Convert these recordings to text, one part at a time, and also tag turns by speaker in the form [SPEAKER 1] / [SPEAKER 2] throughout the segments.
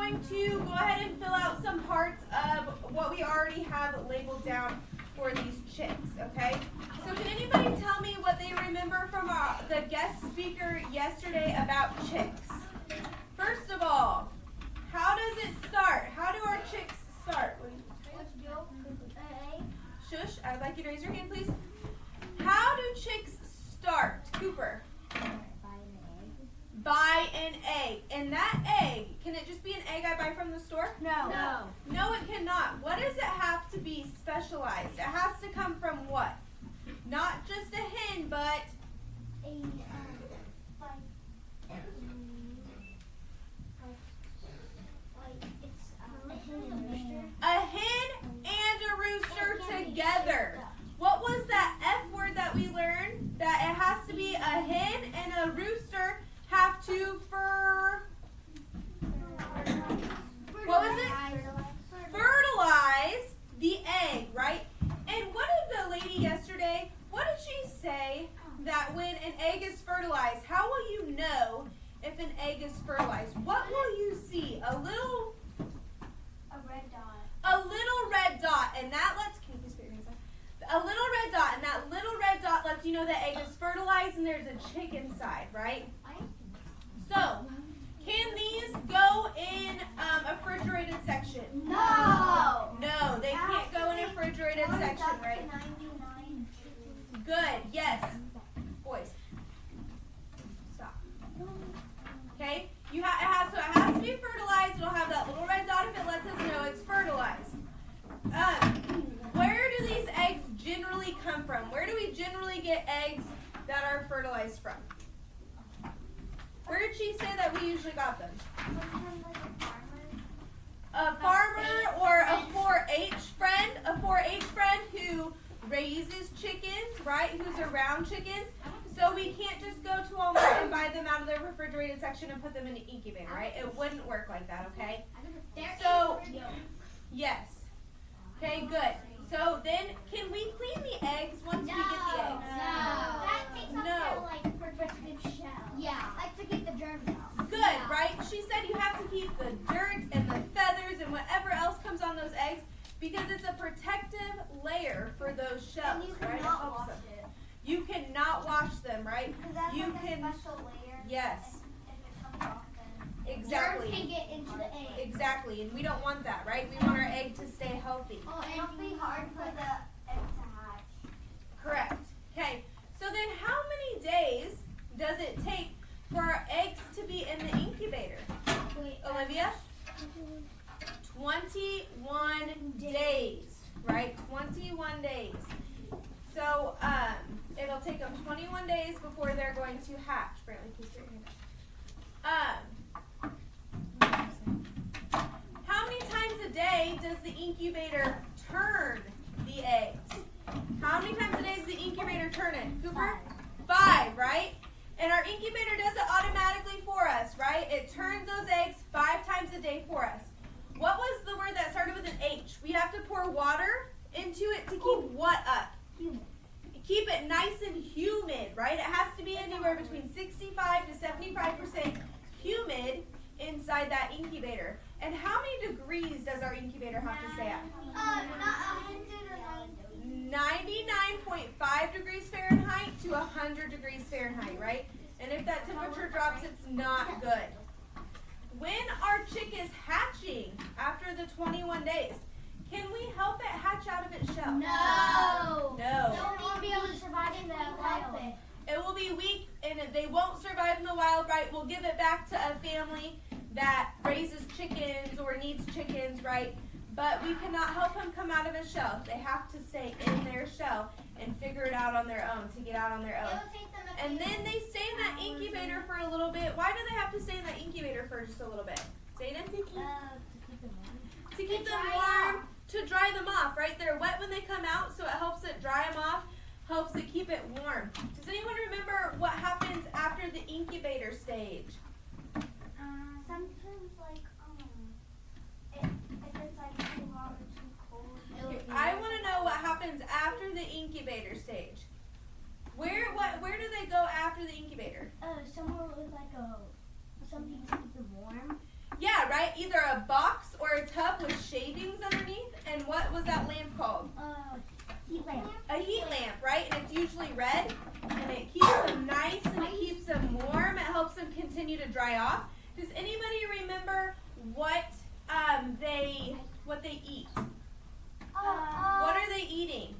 [SPEAKER 1] going to go ahead and fill out some parts of what we already have labeled down for these chicks, okay? So can anybody tell me what they remember from the guest speaker yesterday about chicks? First of all, how does it start? How do our chicks start? Shush, I'd like you to raise your hand, please. How do chicks start, Cooper? Buy an egg. And that egg, can it just be an egg I buy from the store?
[SPEAKER 2] No.
[SPEAKER 1] No, it cannot. What does it have to be specialized? It has to come from what? Not just a hen, but a hen and a rooster together. What was that F word that we learned? That it has to be a hen and a rooster have to what was it? Fertilize the egg, right? And what did the lady yesterday, what did she say that when an egg is fertilized, how will you know if an egg is fertilized? What will you see? A little red dot, and that lets, can you please put your hands up? A little red dot, and that little red dot lets you know the egg is fertilized and there's a chick inside, right? So, can these go in a refrigerated section?
[SPEAKER 2] No,
[SPEAKER 1] they can't go in a refrigerated section, right? Good, yes. Boys, stop. Okay, it has to be fertilized. It'll have that little red dot if it lets us know it's fertilized. Where do these eggs generally come from? Where do we generally get eggs that are fertilized from? Where did she say that we usually got them? A farmer or a 4-H friend. A 4-H friend who raises chickens, right? Who's around chickens. So we can't just go to Walmart and buy them out of their refrigerated section and put them in an incubator, right? It wouldn't work like that, okay? So, yes. Okay, good. So then, can we clean the eggs once we get the eggs?
[SPEAKER 2] That takes off
[SPEAKER 1] No.
[SPEAKER 2] their protective shell. Yeah, like to keep the germs out.
[SPEAKER 1] Good, right? She said you have to keep the dirt and the feathers and whatever else comes on those eggs because it's a protective layer for those shells,
[SPEAKER 2] And you
[SPEAKER 1] right?
[SPEAKER 2] cannot wash it.
[SPEAKER 1] You cannot wash them, right?
[SPEAKER 2] Because that's
[SPEAKER 1] You
[SPEAKER 2] like
[SPEAKER 1] can,
[SPEAKER 2] a special layer.
[SPEAKER 1] yes,
[SPEAKER 2] If it comes off, then
[SPEAKER 1] exactly.
[SPEAKER 2] germs can get into the egg.
[SPEAKER 1] Exactly, and we don't want that, right? We want our egg to stay healthy.
[SPEAKER 2] Oh, and it'll be hard for the egg to hatch.
[SPEAKER 1] Correct. Okay, so then how many days does it take for our eggs to be in the incubator?
[SPEAKER 2] Wait,
[SPEAKER 1] Olivia? 21 days, right? 21 days. So it'll take them 21 days before they're going to hatch. Brantley, please put your hand up. How many times a day does the incubator turn the eggs? How many times a day does the incubator turn it? Cooper? 5, right? And our incubator does it automatically for us, right? It turns those eggs 5 times a day for us. What was the word that started with an H? We have to pour water into it to keep what up?
[SPEAKER 2] Humid.
[SPEAKER 1] Keep it nice and humid, right? It has to be anywhere between 65 to 75% humid inside that incubator. And how many degrees does our incubator have to stay at?
[SPEAKER 2] Not 190.
[SPEAKER 1] 99.5 degrees Fahrenheit to 100 degrees Fahrenheit, right? And if that temperature drops, it's not good. When our chick is hatching after the 21 days, can we help it hatch out of its shell?
[SPEAKER 2] No.
[SPEAKER 1] No.
[SPEAKER 2] It won't be able to survive in the wild.
[SPEAKER 1] It will be weak and they won't survive in the wild, right? We'll give it back to a family that raises chickens or needs chickens, right? But we cannot help them come out of a shell. They have to stay in their shell and figure it out on their own, to get out on their own. And then they stay in that incubator for a little bit. Why do they have to stay in that incubator for just a little bit? Zayden? To keep them warm, to dry them off, right? They're wet when they come out, so it helps it dry them off, helps it keep it warm. Does anyone remember what happens after the incubator stage?
[SPEAKER 2] Sometimes, like, if it's like too hot or too cold.
[SPEAKER 1] I want to know what happens after the incubator stage. Where do they go after the incubator?
[SPEAKER 2] Somewhere with like something to keep them warm.
[SPEAKER 1] Yeah, right? Either a box or a tub with shavings underneath. And what was that lamp called?
[SPEAKER 2] Heat lamp.
[SPEAKER 1] A heat lamp, right? And it's usually red. And it keeps them nice and it keeps them warm. It helps them continue to dry off. Does anybody remember what they eat? What are they eating?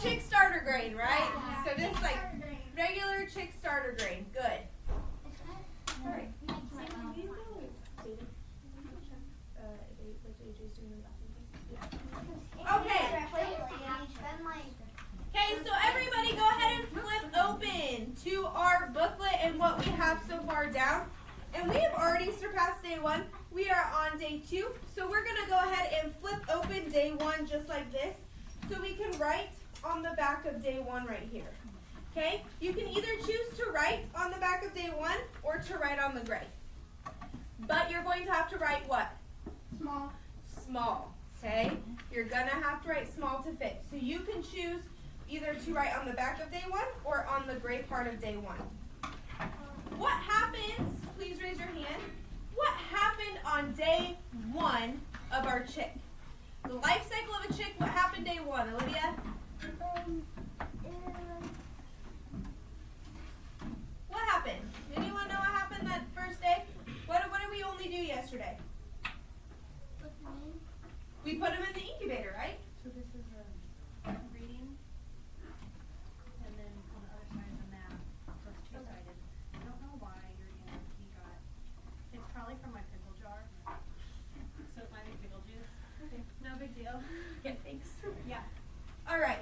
[SPEAKER 1] Chick starter grain, right?
[SPEAKER 2] Yeah.
[SPEAKER 1] So just like regular chick starter grain. Good. All right. Okay, so everybody go ahead and flip open to our booklet and what we have so far down. And we have already surpassed day 1. We are on day 2. So we're going to go ahead and flip open day 1 just like this. So we can write on the back of day 1 right here. Okay? You can either choose to write on the back of day 1 or to write on the gray. But you're going to have to write what?
[SPEAKER 2] Small.
[SPEAKER 1] Small. Okay? You're going to have to write small to fit. So you can choose either to write on the back of day 1 or on the gray part of day 1. What happens, please raise your hand, what happened on day 1 of our chick? The life cycle of a chick, what happened day 1, Olivia? What happened? Anyone know what happened that first day? What did we only do yesterday? We put them in the incubator, right?
[SPEAKER 3] So this is a reading, and then on the other side is a map, so it's two-sided. I don't know why he got, it's probably from my pickle jar, so it might be pickle juice.
[SPEAKER 1] Okay.
[SPEAKER 3] No big deal.
[SPEAKER 1] Yeah, thanks.
[SPEAKER 3] Yeah.
[SPEAKER 1] All right.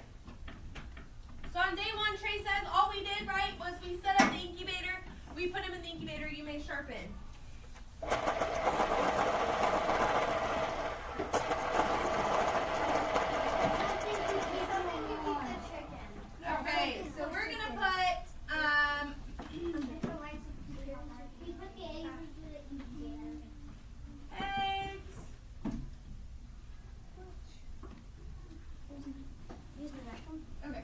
[SPEAKER 1] So on day 1, Trey says all we did, right, was we set up the incubator. We put him in the incubator. You may sharpen. Okay, so we're going to put, eggs. Okay.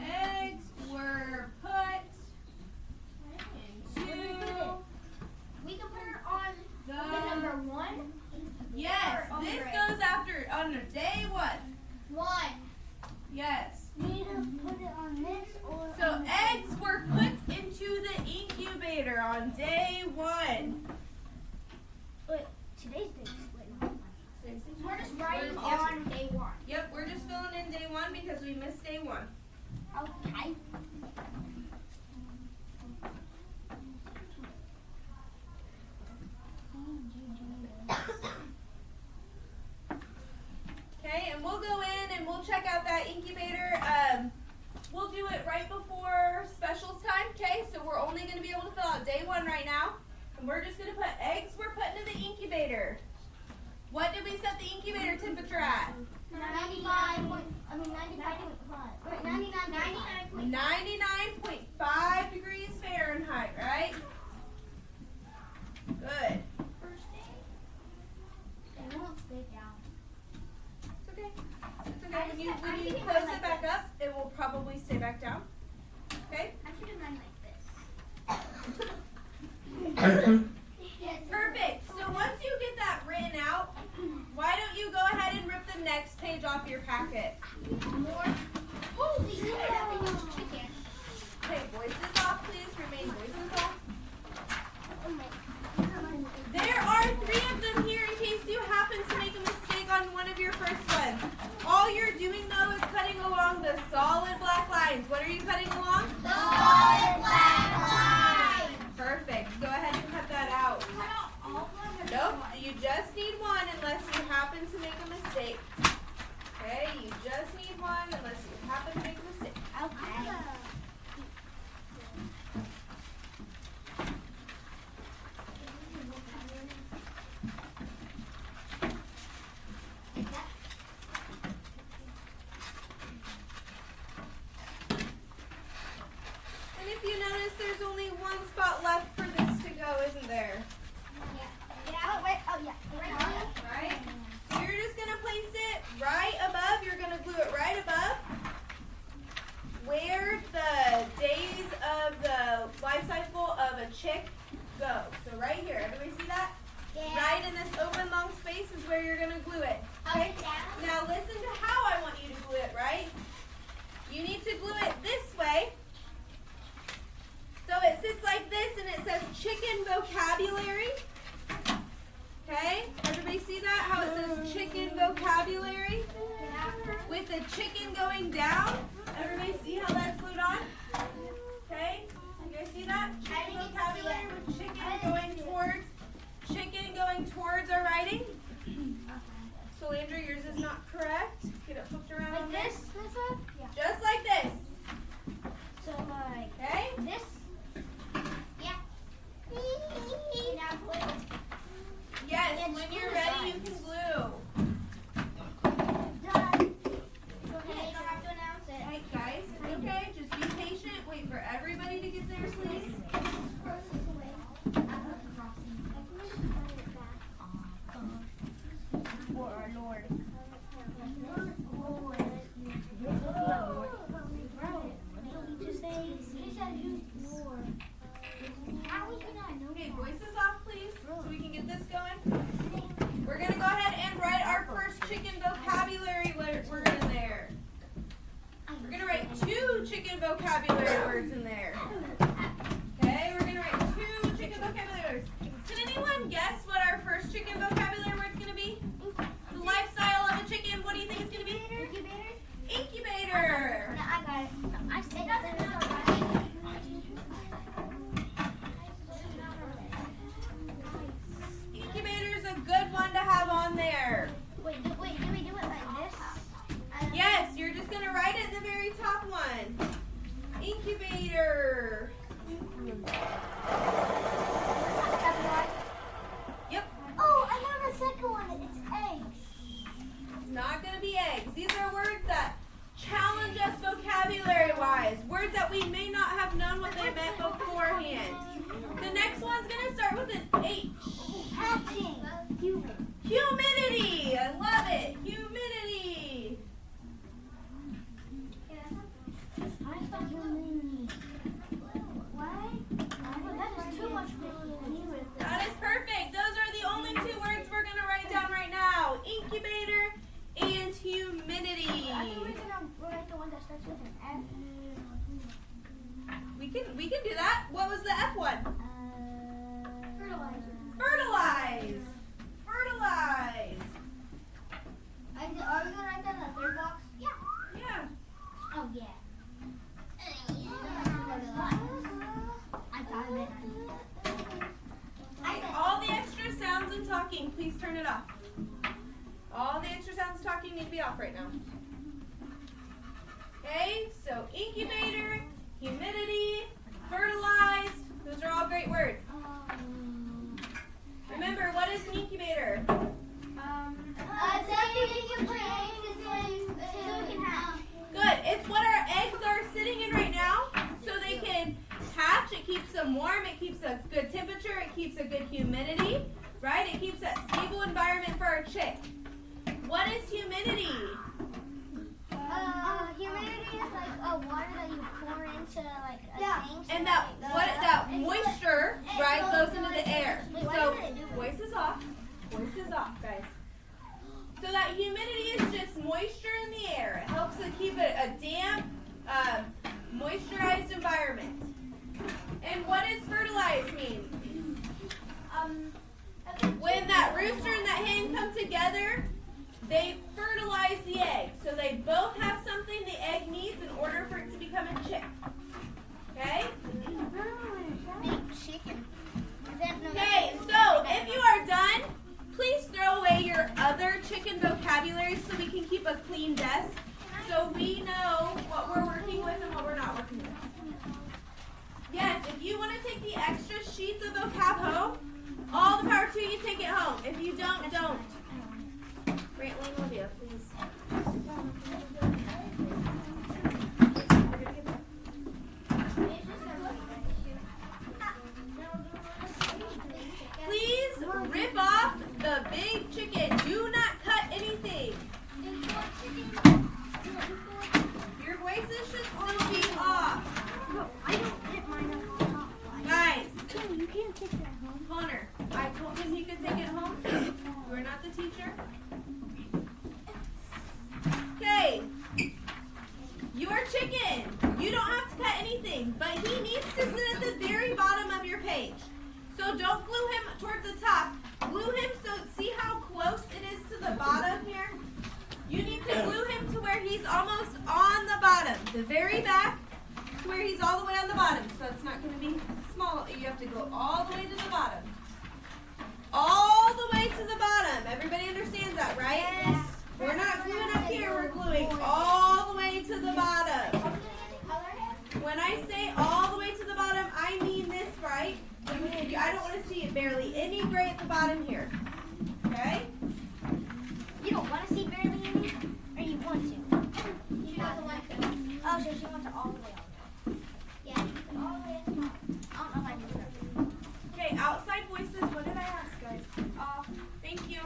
[SPEAKER 1] Eggs were put into
[SPEAKER 2] We can put her on
[SPEAKER 1] the
[SPEAKER 2] number 1.
[SPEAKER 1] yes.
[SPEAKER 2] on
[SPEAKER 1] This
[SPEAKER 2] gray.
[SPEAKER 1] goes after on day what?
[SPEAKER 2] 1.
[SPEAKER 1] Yes.
[SPEAKER 2] Need to put it on this or
[SPEAKER 1] So eggs were put into the incubator on day 1.
[SPEAKER 2] Wait, today's day. Wait, no. We're just writing
[SPEAKER 1] Yep.
[SPEAKER 2] on day 1.
[SPEAKER 1] Yep, we're just filling in day 1 because we missed day 1.
[SPEAKER 2] Okay.
[SPEAKER 1] Okay, and we'll go in and we'll check out that incubator. We'll do it right before specials time, okay? So we're only going to be able to fill out day 1 right now. And we're just going to put eggs we're putting in the incubator. What did we set the incubator temperature at? 99.5 degrees Fahrenheit, right? Good. It's okay. It's okay. When you close it back up, it will probably stay back down. Okay? Perfect. So once you get that written out, why don't you go ahead and rip the next page off your packet? Okay, voices off, please. Remain voices off. There are 3 of them here in case you happen to make a mistake on one of your first ones. All you're doing though is cutting along the solid black lines. What are you cutting along? Perfect. Go ahead and cut that out. Nope, you just need 1 unless you happen to make a mistake. Okay, you just need 1 unless you happen to make a mistake. And if you notice, there's only 1 spot left for this to go, isn't there? Right? So you're just going to place it right above. You're going to glue it right above where the days of the life cycle of a chick vocabulary words in there. Okay, we're gonna write 2 chicken vocabulary words. Can anyone guess what our first chicken vocabulary word is gonna be? The lifestyle of a chicken. What do you think it's gonna be?
[SPEAKER 2] Incubator?
[SPEAKER 1] Incubator.
[SPEAKER 2] No, I got it. No, I said it doesn't know.
[SPEAKER 1] Incubator's a good one to have on there.
[SPEAKER 2] Wait, do we do it like this?
[SPEAKER 1] Yes, you're just gonna write it at the very top one. Incubator. Yep.
[SPEAKER 2] Oh, I got a second one. It's eggs.
[SPEAKER 1] It's not gonna be eggs. These are words that challenge us vocabulary-wise. Words that we may not have known what they meant beforehand. The next one's gonna start with an H.
[SPEAKER 2] Hatching.
[SPEAKER 1] Humidity. I love it. Humidity.
[SPEAKER 2] I thought humidity. Why? That is too much for me.
[SPEAKER 1] That is perfect. Those are the only 2 words we're gonna write down right now. Incubator and humidity.
[SPEAKER 2] I think we're gonna write the one that starts with an F.
[SPEAKER 1] We can do that. What was the F one?
[SPEAKER 2] Fertilizer.
[SPEAKER 1] Fertilize. Fertilize.
[SPEAKER 2] Are we gonna write that in the third box? Yeah.
[SPEAKER 1] Yeah.
[SPEAKER 2] Oh yeah. I got it.
[SPEAKER 1] Okay, all the extra sounds and talking, please turn it off. All the extra sounds and talking need to be off right now. Okay, so incubator, humidity, fertilized, those are all great words. Remember, what is an incubator? Good. It's what our eggs are sitting in right now, so they can hatch. It keeps them warm. It keeps a good temperature. It keeps a good humidity, right? It keeps that stable environment for our chick. What is humidity?
[SPEAKER 2] Humidity is like water that you pour into like a tank.
[SPEAKER 1] And that moisture, right, goes into the air. So voice is off. Voice is off, guys. So that humidity is just moisture in the air. It helps to keep it a damp, moisturized environment. And what does fertilize mean? When that rooster and that hen come together, they fertilize the egg. So they both have something the egg needs in order for it to become a chick. Okay?
[SPEAKER 2] Big chicken.
[SPEAKER 1] Okay, so if you are done, please throw away your other chicken vocabulary so we can keep a clean desk so we know what we're working with and what we're not working with. Yes, if you want to take the extra sheets of vocab home, all the power to you, take it home. If you don't, don't. Brantley, Olivia, please. Please rip off the big chicken. Do not cut anything. Your voices should still be off.
[SPEAKER 2] I don't get mine off.
[SPEAKER 1] Guys,
[SPEAKER 2] You can't take that home.
[SPEAKER 1] Connor, I told him he could take it home. You are not the teacher. Okay. Your chicken. You don't have to cut anything, but he needs to sit at the very bottom of your page. So don't glue him towards the top. Glue him so, see how close it is to the bottom here? You need to glue him to where he's almost on the bottom. The very back to where he's all the way on the bottom. So it's not going to be small. You have to go all the way to the bottom. All the way to the bottom. Everybody understands that, right?
[SPEAKER 2] Yes.
[SPEAKER 1] We're not gluing up here. We're gluing all the way to the bottom. When I say all the way to the bottom, I mean this, right? I don't want to see it barely any gray at the bottom here. Okay?
[SPEAKER 2] You don't want to see barely any? Or you want to? She doesn't want to. Oh, so she wants it all the way on. Yeah, all the way to the top. I don't know if I can do that.
[SPEAKER 1] Okay, outside voices. What did I ask, guys? Off. Thank you.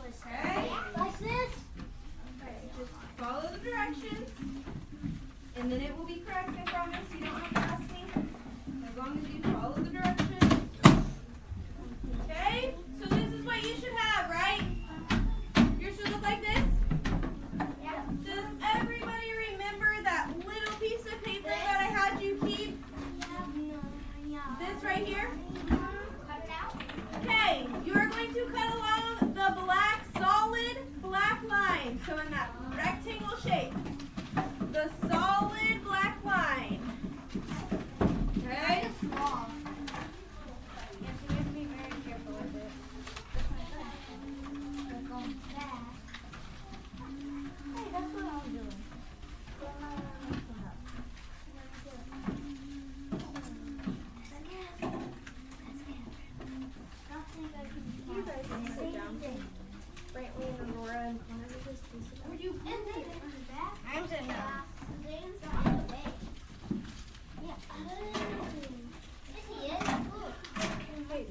[SPEAKER 1] Okay?
[SPEAKER 2] Like this?
[SPEAKER 1] Okay, just follow the directions. And then it will be correct, I promise. You don't have to ask me. As long as you follow the directions. Okay? So this is what you should have, right? Yours should look like this?
[SPEAKER 2] Yeah.
[SPEAKER 1] Does everybody remember that little piece of paper that I had you keep? This right here?
[SPEAKER 2] Cut it out.
[SPEAKER 1] Okay, you are going to cut along the black, solid black line. So in that rectangle shape. The solid black line. Okay?
[SPEAKER 2] It's long. Yeah, so you have to be very careful with it. We're going fast. Hey, that's what I'm doing.
[SPEAKER 1] You guys can sit down. Brantley and Aurora and Connor, just sit down.
[SPEAKER 2] Would you put it on the back? I'm sitting down. Yeah. Yes, he is. Look.
[SPEAKER 1] Wait.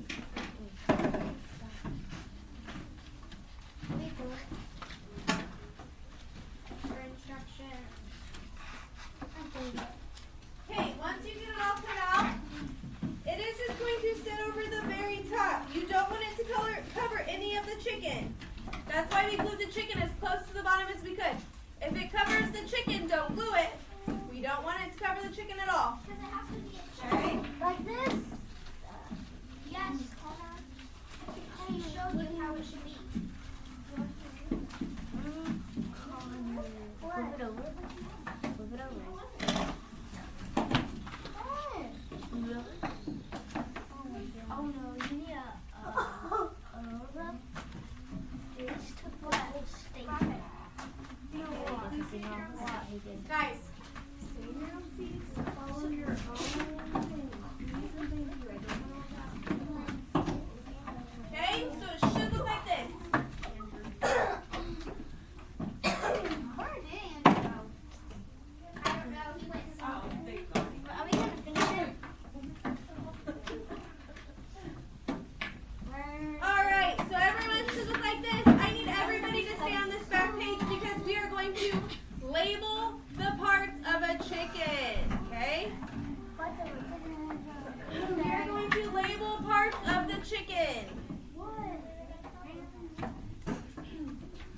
[SPEAKER 2] Wait for it. For instruction.
[SPEAKER 1] Okay, once you get it all cut out, it is just going to sit over the very top. You don't want it to cover any of the chicken. That's why we glued the chicken as close to the bottom as we could. If it covers the chicken, don't glue it. We don't want it to cover the chicken at all.
[SPEAKER 2] Because it has to be a
[SPEAKER 1] Okay?
[SPEAKER 2] like this? Yes, hold on. I showed you how it should be. Flip it over. Flip it over. Oh no, you need a rubber. This to put a whole steak.
[SPEAKER 1] Guys, stay in your own seats. Follow your own Please and thank you. I don't know what to ask you. Okay, so it should look like this.
[SPEAKER 2] Where did Andrew go? I don't know. He went somewhere. Are we gonna finish it?
[SPEAKER 1] Alright, so everyone should look like this. I need everybody to stay on this back page because we are going to label the parts of a chicken. Okay? We are going to label parts of the chicken.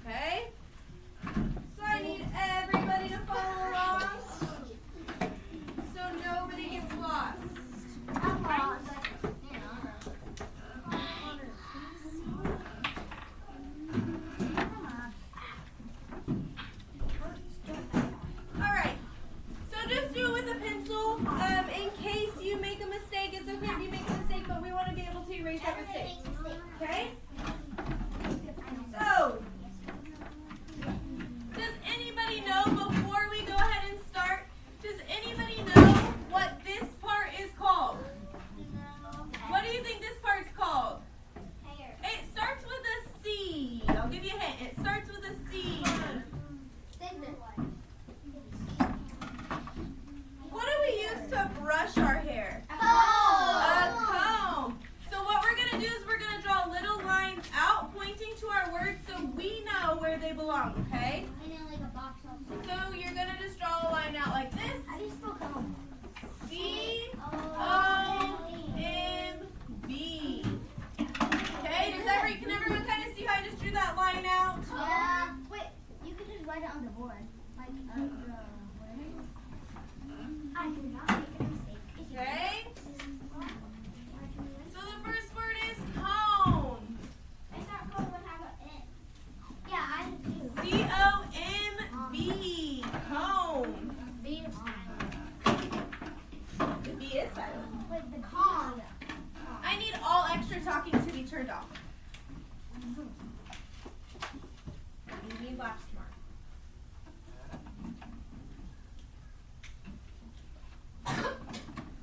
[SPEAKER 1] Okay? So I need everybody to follow along so nobody gets lost.
[SPEAKER 2] I'm lost.
[SPEAKER 1] Alright, so just do it with a pencil. In case you make a mistake, it's okay if you make a mistake, but we want to be able to erase that mistake. Okay? So, does anybody know before we go ahead and start, does anybody know what this part is called? What do you think this part's called? It starts with a C. I'll give you a hint. It starts with a C. What do we use to brush our hair? A comb. So what we're going to do is we're going to draw little lines out pointing to our words so we know where they belong, okay? So you're going to just draw a line out like this. C-O-M-B. Okay, can everyone kind of see how I just drew that line out?
[SPEAKER 2] Yeah. Wait, you could just write it on the board. Like, I did not make a mistake.
[SPEAKER 1] Okay? So the first word is cone.
[SPEAKER 2] I thought code would have an N. Yeah, I did too.
[SPEAKER 1] C-O-M-B. Cone.
[SPEAKER 2] B.
[SPEAKER 1] The B is silent.
[SPEAKER 2] Wait, the con.
[SPEAKER 1] I need all extra talking to be turned off. You need laps tomorrow.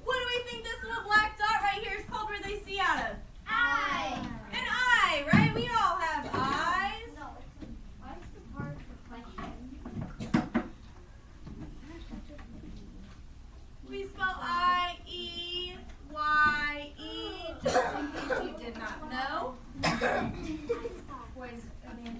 [SPEAKER 1] What do we think this little black dot right here is called where they see out of?
[SPEAKER 2] I.
[SPEAKER 1] An eye, right? We all have eyes.
[SPEAKER 2] No, what's the part for question?
[SPEAKER 1] We spell I-E-Y-E, just in case you did not know. Boys, I mean,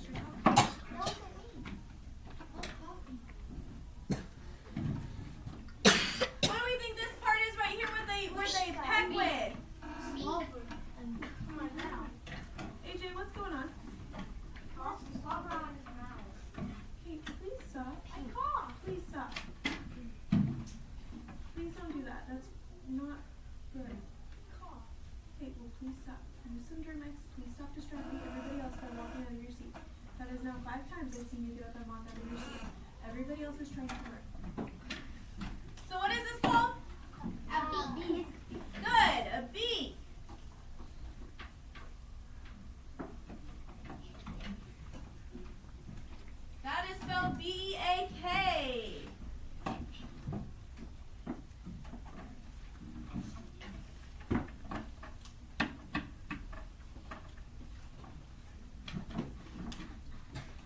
[SPEAKER 1] feels is transferred. So what is this called?
[SPEAKER 2] A beak.
[SPEAKER 1] Good, a beak. That is spelled B-E-A-K.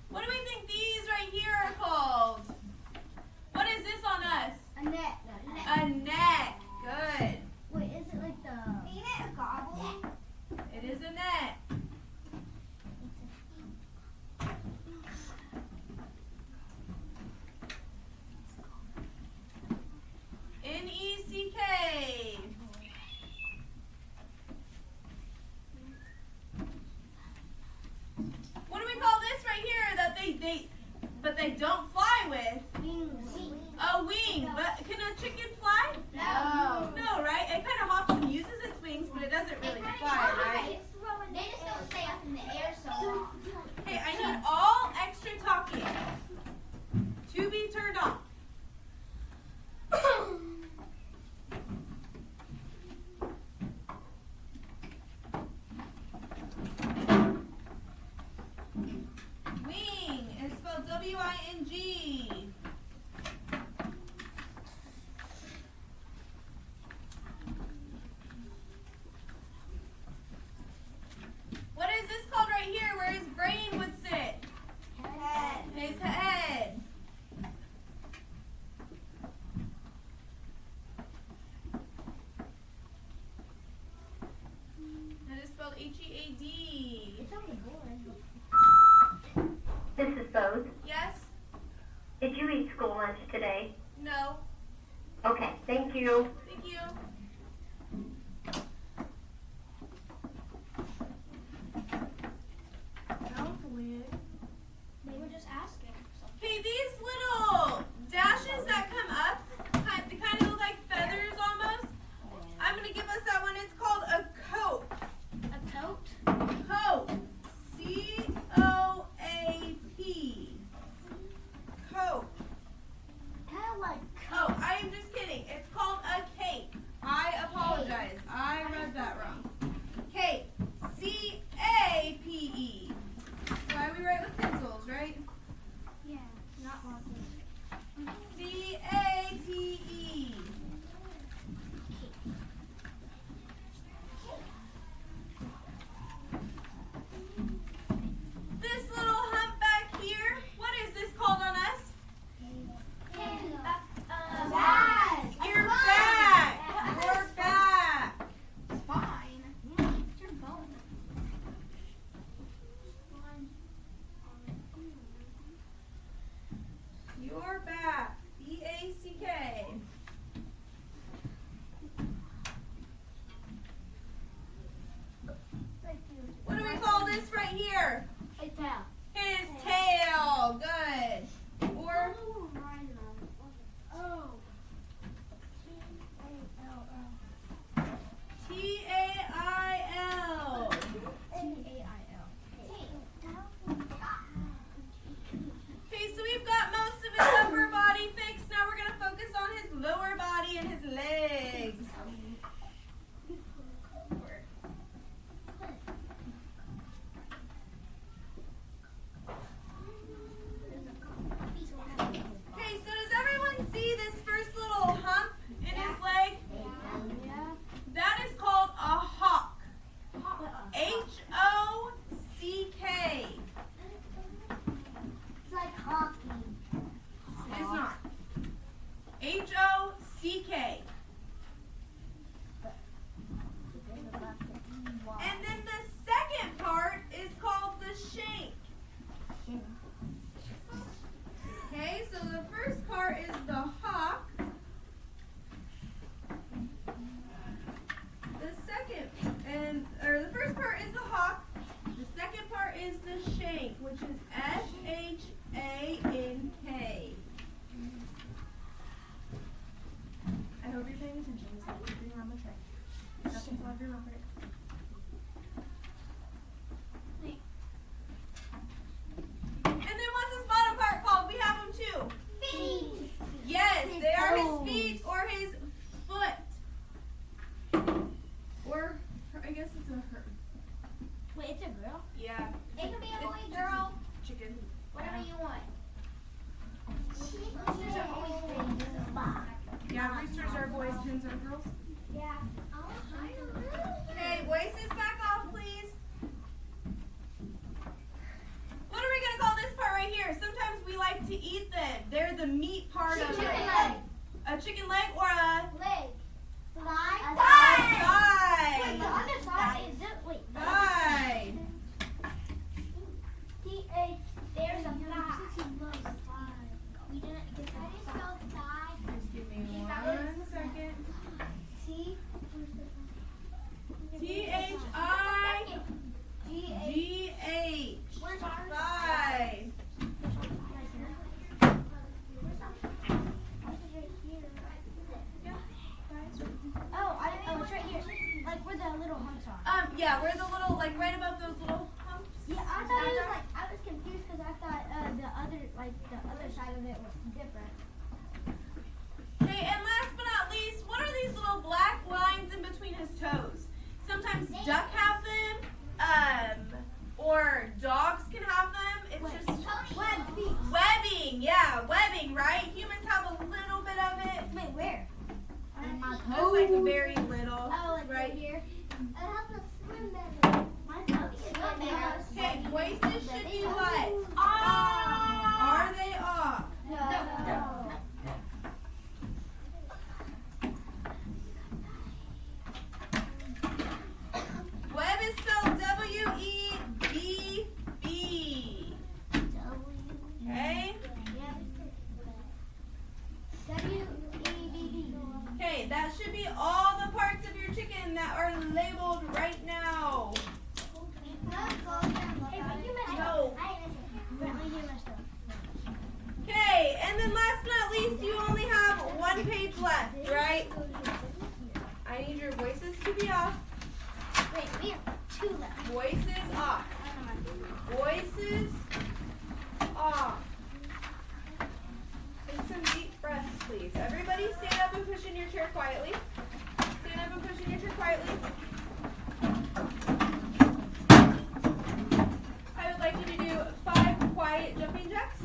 [SPEAKER 1] What do we think these right here are called? What is this on us?
[SPEAKER 2] A net.
[SPEAKER 1] A neck. Good.
[SPEAKER 2] Wait, is it like the... Ain't it a gobble?
[SPEAKER 1] It is a net. N-E-C-K. What do we call this right here that they don't fly with?
[SPEAKER 2] Wings.
[SPEAKER 1] A wing. But can a chicken fly?
[SPEAKER 2] No.
[SPEAKER 1] No, right? It kind of hops and uses its wings, but it doesn't really fly, right?
[SPEAKER 2] They just don't stay up in the air so long.
[SPEAKER 1] Hey, I need all extra talking to be turned off. Wing is spelled W-I-N-G. What is this called right here where his brain would sit?
[SPEAKER 2] Head.
[SPEAKER 1] His head. That is spelled H-E-A-D.
[SPEAKER 2] It's only boring.
[SPEAKER 4] This is Bose.
[SPEAKER 1] Yes?
[SPEAKER 4] Did you eat school lunch today?
[SPEAKER 1] No?
[SPEAKER 4] Okay, thank you.
[SPEAKER 1] Thank you.
[SPEAKER 2] They were just asking.
[SPEAKER 1] Hey, these little dashes that come up, they kind of look like feathers almost. I'm going to give us that one. It's called a coat.
[SPEAKER 2] A coat?
[SPEAKER 1] Coat. C-O-A-P. Coat.
[SPEAKER 2] Kind of like
[SPEAKER 1] Oh, I am just kidding. It's called a cape. I apologize. I read that wrong. Cape. C-A-P-E. Why we write with pencils, right?
[SPEAKER 2] yeah, not markers.
[SPEAKER 1] C-A-P-E. This little hump back here, what is this called on us?
[SPEAKER 2] Back.
[SPEAKER 1] Your back. Your back.
[SPEAKER 2] Spine. Yeah, it's your bone.
[SPEAKER 1] Your back. B-A-C-K. What do we call this right here?
[SPEAKER 2] A tail.
[SPEAKER 1] His tail. Good. Or
[SPEAKER 2] Oh.
[SPEAKER 1] T-A-I-L.
[SPEAKER 2] T-A-I-L.
[SPEAKER 1] Okay, so we've got most of his upper body fixed. Now we're going to focus on his lower body and his legs. eat them. They're the meat part of it.
[SPEAKER 2] Chicken leg.
[SPEAKER 1] A chicken leg or a
[SPEAKER 2] Leg. Thigh.
[SPEAKER 1] thigh.
[SPEAKER 2] Wait, the other side is it? Wait.
[SPEAKER 1] Thigh.
[SPEAKER 2] T-H. There's a thigh. We didn't get that. Thigh.
[SPEAKER 1] Just give me 1 second.
[SPEAKER 2] T.
[SPEAKER 1] T-H-I-G-H.
[SPEAKER 2] Where's ours?
[SPEAKER 1] Thigh.
[SPEAKER 2] Oh, it's right here. Like where the little humps are.
[SPEAKER 1] Yeah, we're the little, like right above those little humps.
[SPEAKER 2] Yeah, I thought it was like I was confused because I thought the other side of it was different.
[SPEAKER 1] Okay, and last but not least, what are these little black lines in between his toes? Sometimes duck have them, or dogs can have them. It's just webbing. Yeah, webbing, right? Humans have a little bit of it.
[SPEAKER 2] Wait, where?
[SPEAKER 1] Just like very little.
[SPEAKER 2] Oh, like
[SPEAKER 1] right
[SPEAKER 2] here. I have a swim better. My dog is swim better.
[SPEAKER 1] Okay, voices should be what?
[SPEAKER 2] Ah.
[SPEAKER 1] Are they off?
[SPEAKER 2] No.
[SPEAKER 1] Web is spelled W-E-B-B. Okay?
[SPEAKER 2] W-E-B-B.
[SPEAKER 1] Okay, that should be all the parts of your chicken that are labeled right now.
[SPEAKER 2] Hey, but you messed
[SPEAKER 1] No.
[SPEAKER 2] up. Apparently you messed up.
[SPEAKER 1] Okay, and then last but not least, you only have 1 page left, right? I need your voices to be off.
[SPEAKER 2] Wait, we have 2 left.
[SPEAKER 1] Voices off. Voices off. Take some deep breaths, please. Everybody stand up and push in your chair quietly. Stand up and push in your chair quietly. I would like you to do 5 quiet jumping jacks.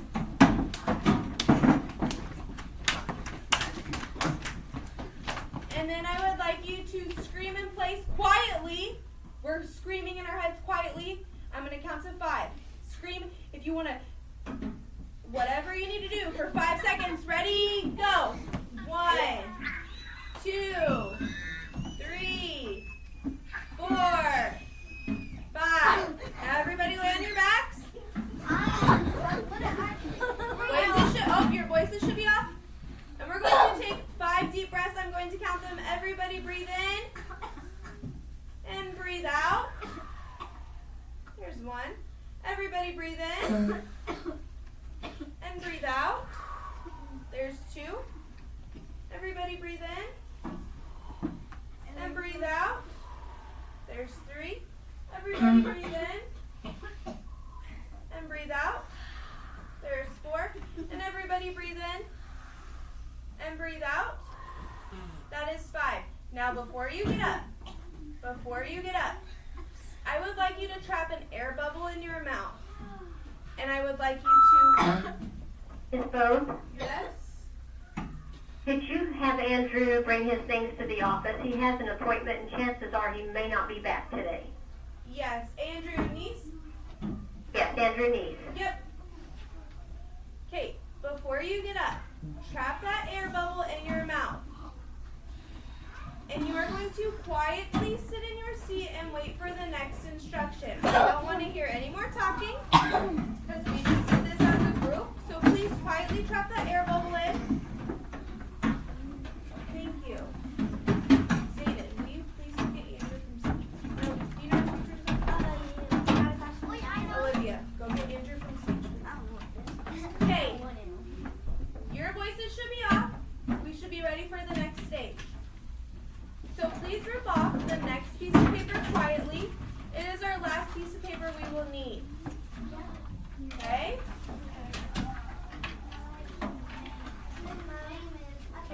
[SPEAKER 1] And then I would like you to scream in place quietly. We're screaming in our heads quietly. I'm going to count to 5. Scream if you want to, whatever you need to do for 5 seconds. Ready? Go. 1, 2, 3, 4, 5. Everybody lay on your backs. Your voices should be off. And we're going to take 5 deep breaths. I'm going to count them. Everybody breathe in and breathe out. Here's 1. Everybody breathe in and breathe out. There's 2. Everybody breathe in and breathe out. There's 3. Everybody breathe in and breathe out. There's 4. And everybody breathe in and breathe out. That is 5. Now before you get up, I would like you to trap an air bubble in your mouth. And I would like you to...
[SPEAKER 4] Miss Bose,
[SPEAKER 1] Yes?
[SPEAKER 4] did you have Andrew bring his things to the office? He has an appointment and chances are he may not be back today.
[SPEAKER 1] Yes. Andrew, niece?
[SPEAKER 4] Yes, Andrew needs.
[SPEAKER 1] Yep. Okay, before you get up, trap that air bubble in your mouth. And you are going to quietly sit in your seat and wait for the next instruction. I don't want to hear any more talking because we just did this as a group. So please quietly trap that air bubble in. Thank you. Zayden, will you please get Andrew from speech? No, do you know what speech is? Olivia, go get Andrew from speech, please. Okay, your voices should be off. We should be ready for the next stage. So please rip off the next piece of paper quietly. It is our last piece of paper we will need. Okay? I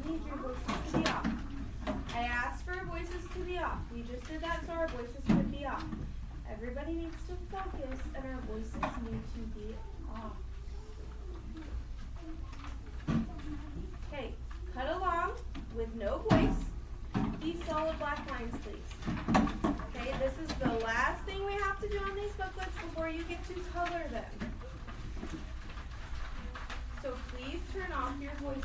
[SPEAKER 1] need your voices to be off. I asked for voices to be off. We just did that so our voices could be off. Everybody needs to focus and our voices need to be off. Okay, cut along with no voice. These solid black lines, please. Okay, this is the last thing we have to do on these booklets before you get to color them. So please turn off your voices.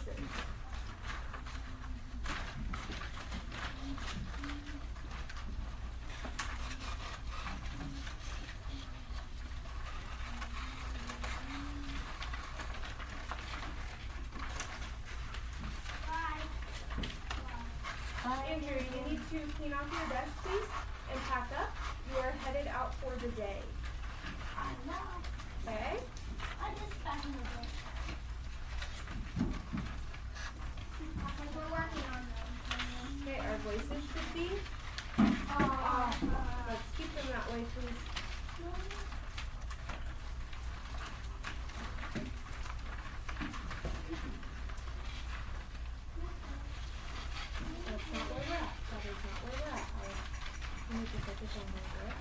[SPEAKER 1] Andrew, you need to clean off your desk, please, and pack up. You are headed out for the day. Okay?
[SPEAKER 2] We're working on them.
[SPEAKER 1] Okay, our voices should be off. Let's keep them that way, please. That's not where we're at. That is not where we're at. I need to focus on where we're at.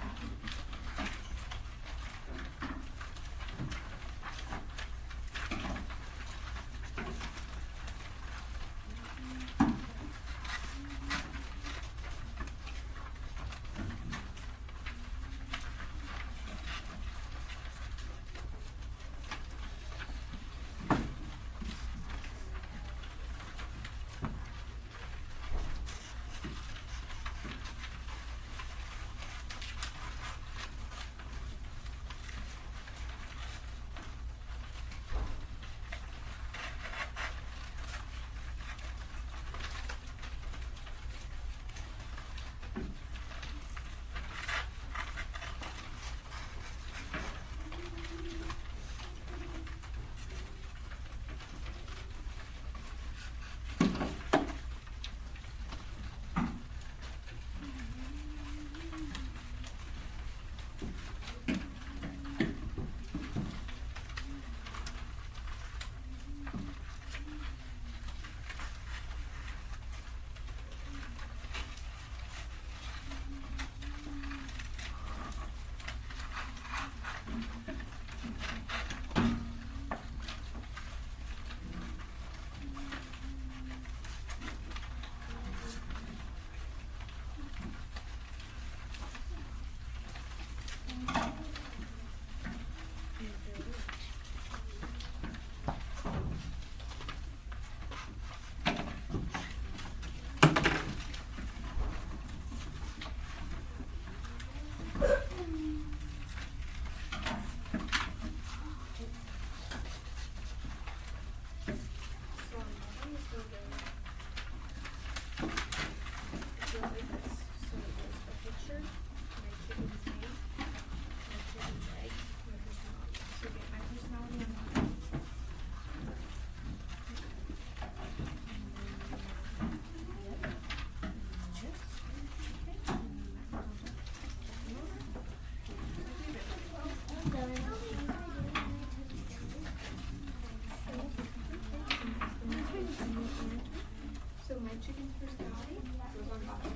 [SPEAKER 1] So my chicken's personality goes on bottom.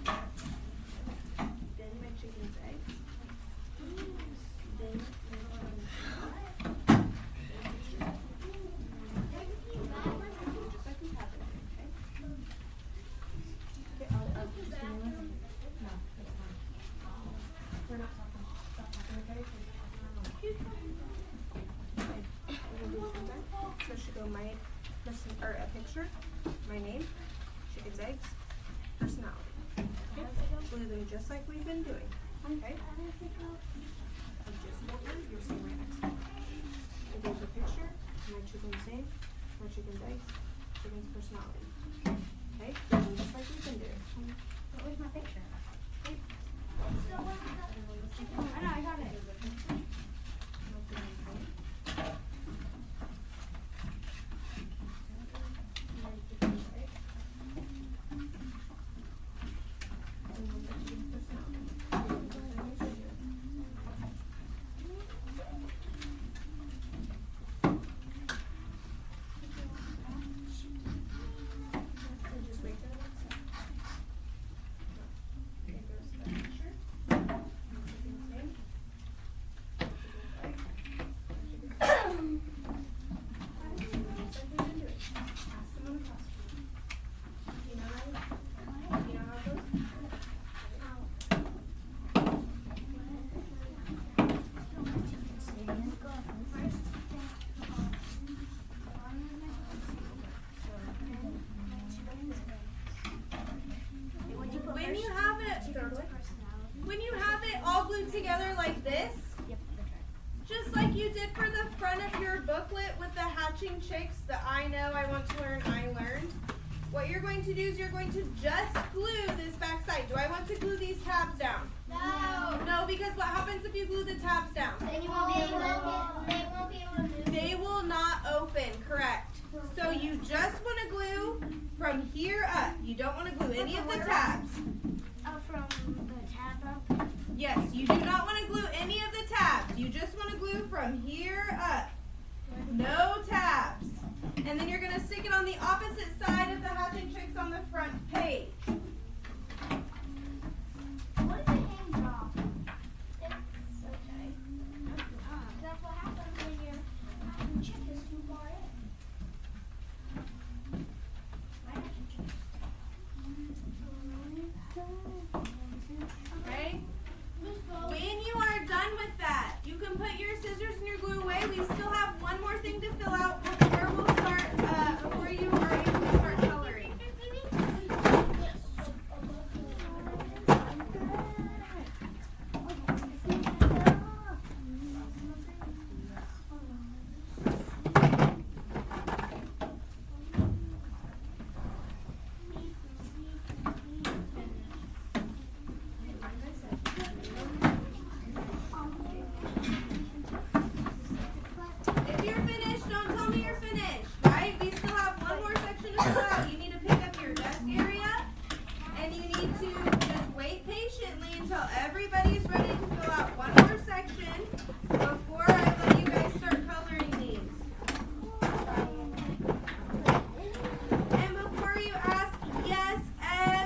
[SPEAKER 1] Then my chicken's eggs. Then my chicken's just like we have it, okay? Okay, I'll just no, that's fine. We're not talking. Stop talking, okay? So should go my or a picture, my name, chicken's eggs, personality. Okay? Glue them just like we've been doing. Okay? And just over, you're seeing right next to it. And there's a picture, my chicken's name, my chicken's eggs, chicken's personality. Okay? Glue them just like we've been doing.
[SPEAKER 2] Where's my picture?
[SPEAKER 1] Okay?
[SPEAKER 2] I know, I got it.
[SPEAKER 1] It goes to the picture. Chicken's name. together like this, just like you did for the front of your booklet with the hatching chicks, the I know, I want to learn, I learned. What you're going to do is you're going to just glue this back side. Do I want to glue these tabs down?
[SPEAKER 2] No.
[SPEAKER 1] No, because what happens if you glue the tabs down?
[SPEAKER 2] Then you won't be able to. They won't be able to move.
[SPEAKER 1] They will not open, correct. So you just want to glue from here up. You don't want to glue any of the tabs.
[SPEAKER 2] Oh, from the tab up.
[SPEAKER 1] Yes, you do not want to glue any of the tabs. You just want to glue from here up. No tabs. And then you're going to stick it on the opposite side of the hatching chicks on the front page.
[SPEAKER 2] What if it hangs off? It's okay. That's what happens when your hatching chick is too far in. My hatching chick.
[SPEAKER 1] Okay? When you are done with that, you can put your scissors and your glue away. We still have one more thing to fill out before we'll start, before you are able to start coloring. If you're finished, don't tell me you're finished, right? We still have one more section to fill out. You need to pick up your desk area, and you need to just wait patiently until everybody's ready to fill out one more section before I let you guys start coloring these. And before you ask, yes,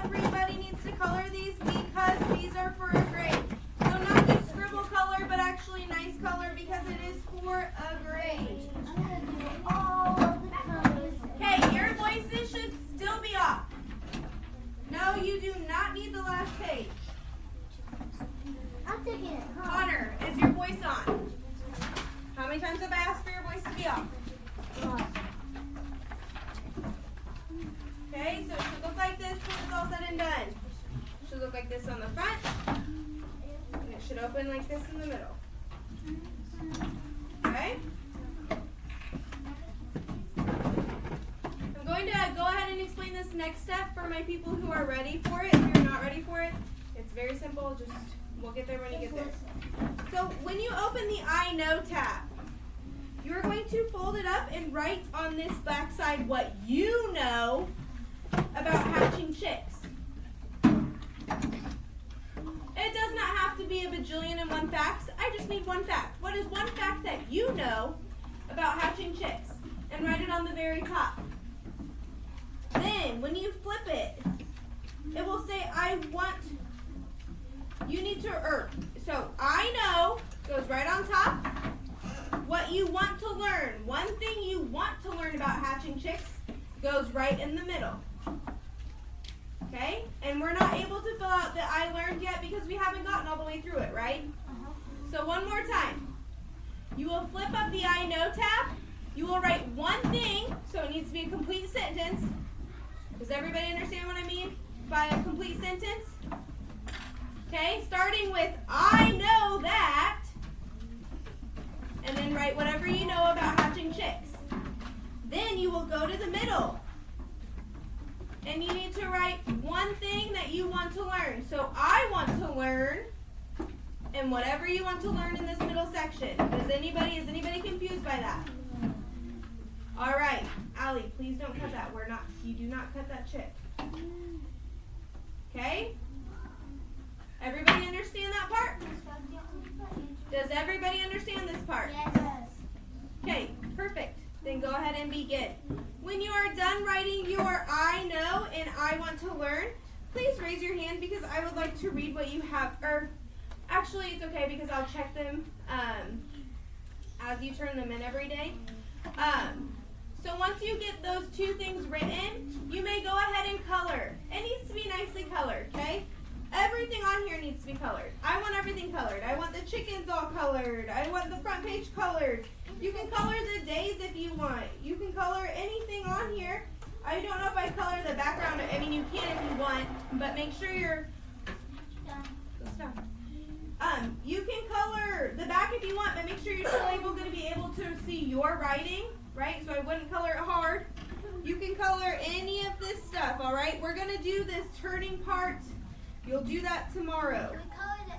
[SPEAKER 1] everybody needs to color these because these are for a grade. So not just scribble color, but actually nice color because it is for a grade. Okay, your voices should still be off. No, you do not need the last page.
[SPEAKER 2] I'm taking it.
[SPEAKER 1] Connor, is your voice on? How many times have I asked for your voice to be off? Okay, so it should look like this when it's all said and done. It should look like this on the front, and it should open like this in the middle. Okay? I'm going to go ahead and explain this next step for my people who are ready for it. If you're not ready for it, it's very simple. Just we'll get there when you get there. So when you open the I know tab, you're going to fold it up and write on this back side what you know about hatching chicks. It does not have to be a bajillion and one facts. I just need one fact. What is one fact that you know about hatching chicks? And write it on the very top. Then, when you flip it, it will say, I want, you need to, so I know goes right on top. What you want to learn, one thing you want to learn about hatching chicks goes right in the middle. Okay? And we're not able to fill out the I learned yet because we haven't gotten all the way through it, right? So one more time. You will flip up the I know tab. You will write one thing, so it needs to be a complete sentence. Does everybody understand what I mean by a complete sentence? Okay, starting with I know that, and then write whatever you know about hatching chicks. Then you will go to the middle. And you need to write one thing that you want to learn. So I want to learn, and whatever you want to learn in this middle section. Is anybody confused by that? All right, Allie, please don't cut that. You do not cut that chick. Okay? Everybody understand that part? Does everybody understand this part?
[SPEAKER 2] Yes.
[SPEAKER 1] Okay, perfect. Then go ahead and begin. When you are done writing your I know and I want to learn, please raise your hand because I would like to read what you have. Or actually, it's okay because I'll check them as you turn them in every day. So once you get those two things written, you may go ahead and color. It needs to be nicely colored, okay? Everything on here needs to be colored. I want everything colored. I want the chickens all colored. I want the front page colored. You can color the days if you want. You can color anything on here. I don't know if I color the background. I mean, you can if you want, but make sure you're... Stop. You can color the back if you want, but make sure you're still going to be able to see your writing, right? So I wouldn't color it hard. You can color any of this stuff, all right? We're going to do this turning part. You'll do that tomorrow.
[SPEAKER 2] Can we color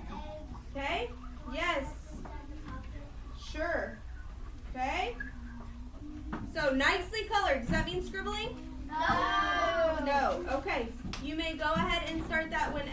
[SPEAKER 2] the egg?
[SPEAKER 1] Okay? Yes. Sure. Okay? So nicely colored. Does that mean scribbling?
[SPEAKER 2] No.
[SPEAKER 1] No. Okay. You may go ahead and start that whenever.